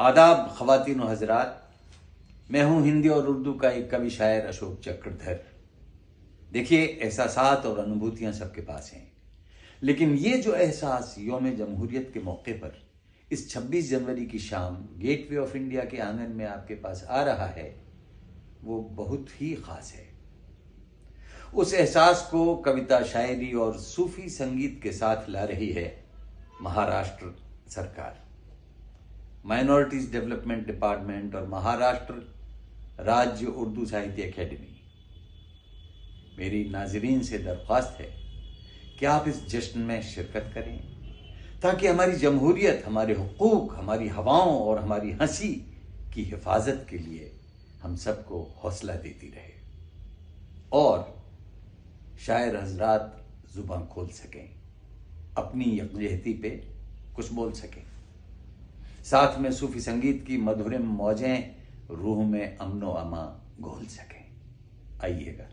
آداب خواتین و حضرات، میں ہوں ہندی اور اردو کا ایک کوی شاعر اشوک چکردھر۔ دیکھیے، احساسات اور انوبھوتیاں سب کے پاس ہیں، لیکن یہ جو احساس یوم جمہوریت کے موقع پر اس 26 جنوری کی شام گیٹ وے آف انڈیا کے آنگن میں آپ کے پاس آ رہا ہے، وہ بہت ہی خاص ہے۔ اس احساس کو کویتا، شاعری اور صوفی سنگیت کے ساتھ لا رہی ہے مہاراشٹر سرکار، مائنورٹیز ڈیولپمنٹ ڈپارٹمنٹ اور مہاراشٹر راجیہ اردو ساہتیہ اکیڈمی۔ میری ناظرین سے درخواست ہے کہ آپ اس جشن میں شرکت کریں تاکہ ہماری جمہوریت، ہمارے حقوق، ہماری ہواؤں اور ہماری ہنسی کی حفاظت کے لیے ہم سب کو حوصلہ دیتی رہے اور شاعر حضرات زباں کھول سکیں، اپنی یکجہتی پہ کچھ بول سکیں، ساتھ میں صوفی سنگیت کی مدھرم موجیں روح میں امن و امان گھول سکیں۔ آئیے گا۔